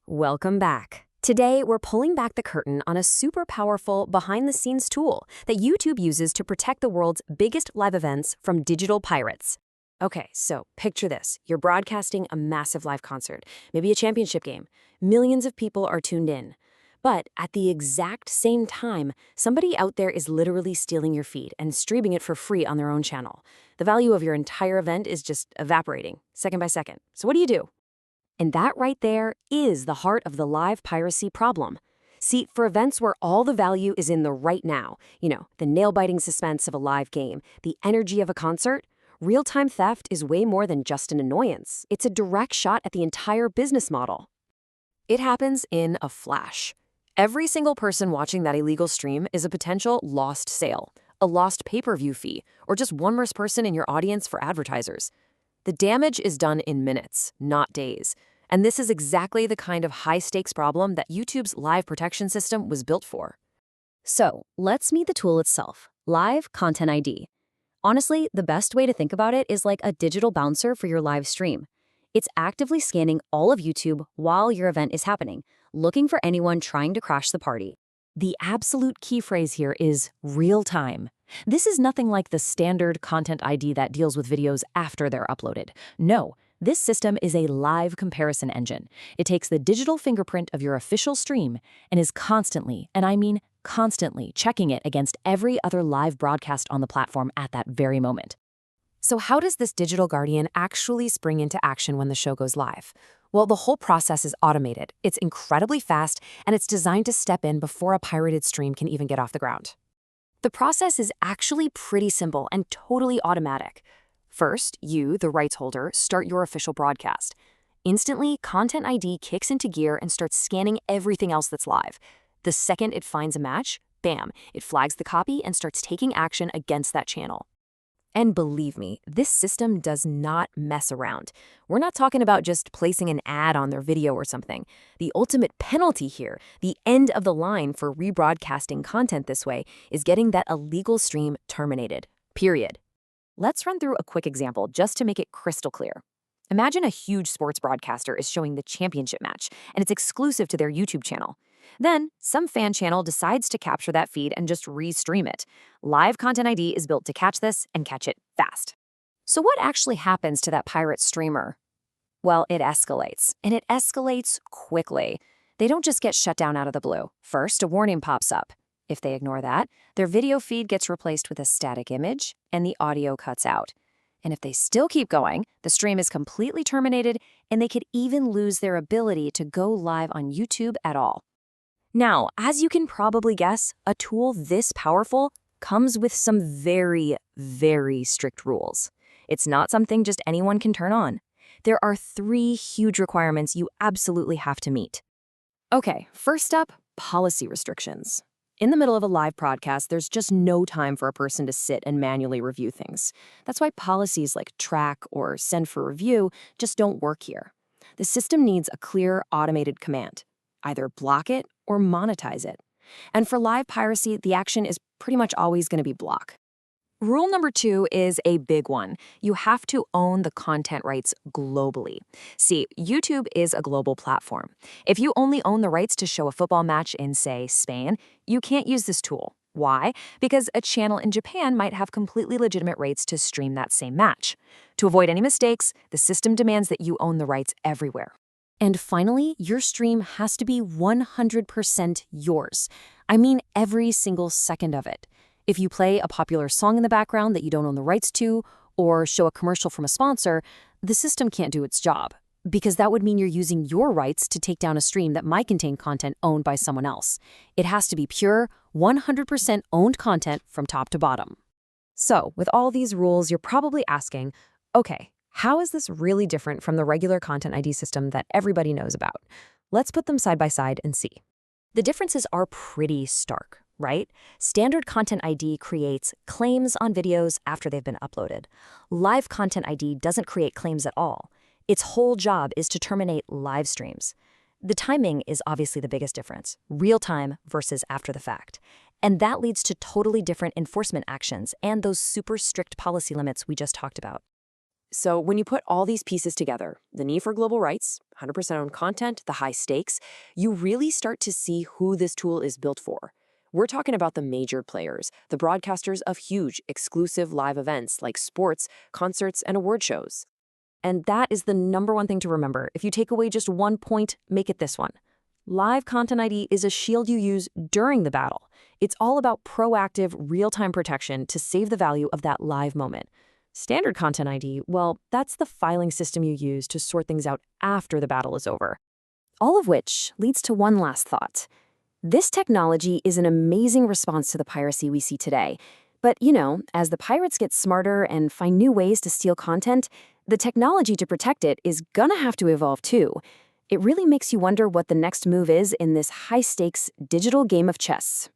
Welcome back. Today, we're pulling back the curtain on a super powerful behind-the-scenes tool that YouTube uses to protect the world's biggest live events from digital pirates. Okay, so picture this. You're broadcasting a massive live concert, maybe a championship game. Millions of people are tuned in. But at the exact same time, somebody out there is literally stealing your feed and streaming it for free on their own channel. The value of your entire event is just evaporating, second by second. So what do? And that right there is the heart of the live piracy problem. See, for events where all the value is in the right now, the nail-biting suspense of a live game, the energy of a concert, real-time theft is way more than just an annoyance. It's a direct shot at the entire business model. It happens in a flash. Every single person watching that illegal stream is a potential lost sale, a lost pay-per-view fee, or just one worse person in your audience for advertisers. The damage is done in minutes, not days. And this is exactly the kind of high-stakes problem that YouTube's live protection system was built for. So, let's meet the tool itself, Live Content ID. Honestly, the best way to think about it is like a digital bouncer for your live stream. It's actively scanning all of YouTube while your event is happening, looking for anyone trying to crash the party. The absolute key phrase here is real time. This is nothing like the standard Content ID that deals with videos after they're uploaded. No, this system is a live comparison engine. It takes the digital fingerprint of your official stream and is constantly, and I mean constantly, checking it against every other live broadcast on the platform at that very moment. So how does this digital guardian actually spring into action when the show goes live? Well, the whole process is automated. It's incredibly fast, and it's designed to step in before a pirated stream can even get off the ground. The process is actually pretty simple and totally automatic. First, you, the rights holder, start your official broadcast. Instantly, Content ID kicks into gear and starts scanning everything else that's live. The second it finds a match, bam, it flags the copy and starts taking action against that channel. And believe me, this system does not mess around. We're not talking about just placing an ad on their video or something. The ultimate penalty here, the end of the line for rebroadcasting content this way, is getting that illegal stream terminated. Period. Let's run through a quick example just to make it crystal clear. Imagine a huge sports broadcaster is showing the championship match, and it's exclusive to their YouTube channel. Then, some fan channel decides to capture that feed and just restream it. Live Content ID is built to catch this and catch it fast. So what actually happens to that pirate streamer? Well, it escalates, and it escalates quickly. They don't just get shut down out of the blue. First, a warning pops up. If they ignore that, their video feed gets replaced with a static image, and the audio cuts out. And if they still keep going, the stream is completely terminated, and they could even lose their ability to go live on YouTube at all. Now, as you can probably guess, a tool this powerful comes with some very, very strict rules. It's not something just anyone can turn on. There are 3 huge requirements you absolutely have to meet. Okay, first up, policy restrictions. In the middle of a live broadcast, there's just no time for a person to sit and manually review things. That's why policies like track or send for review just don't work here. The system needs a clear, automated command. Either block it or monetize it. And for live piracy, the action is pretty much always going to be block. Rule number 2 is a big one. You have to own the content rights globally. See, YouTube is a global platform. If you only own the rights to show a football match in, say, Spain, you can't use this tool. Why? Because a channel in Japan might have completely legitimate rights to stream that same match. To avoid any mistakes, the system demands that you own the rights everywhere. And finally, your stream has to be 100% yours. I mean every single second of it. If you play a popular song in the background that you don't own the rights to, or show a commercial from a sponsor, the system can't do its job, because that would mean you're using your rights to take down a stream that might contain content owned by someone else. It has to be pure, 100% owned content from top to bottom. So, with all these rules, you're probably asking, okay, how is this really different from the regular Content ID system that everybody knows about? Let's put them side by side and see. The differences are pretty stark, right? Standard Content ID creates claims on videos after they've been uploaded. Live Content ID doesn't create claims at all. Its whole job is to terminate live streams. The timing is obviously the biggest difference, real time versus after the fact. And that leads to totally different enforcement actions and those super strict policy limits we just talked about. So when you put all these pieces together, the need for global rights, 100% owned content, the high stakes, you really start to see who this tool is built for. We're talking about the major players, the broadcasters of huge, exclusive live events like sports, concerts, and award shows. And that is the number one thing to remember. If you take away just one point, make it this one. Live Content ID is a shield you use during the battle. It's all about proactive, real-time protection to save the value of that live moment. Standard Content ID, well, that's the filing system you use to sort things out after the battle is over. All of which leads to one last thought. This technology is an amazing response to the piracy we see today. But, as the pirates get smarter and find new ways to steal content, the technology to protect it is gonna have to evolve too. It really makes you wonder what the next move is in this high-stakes digital game of chess.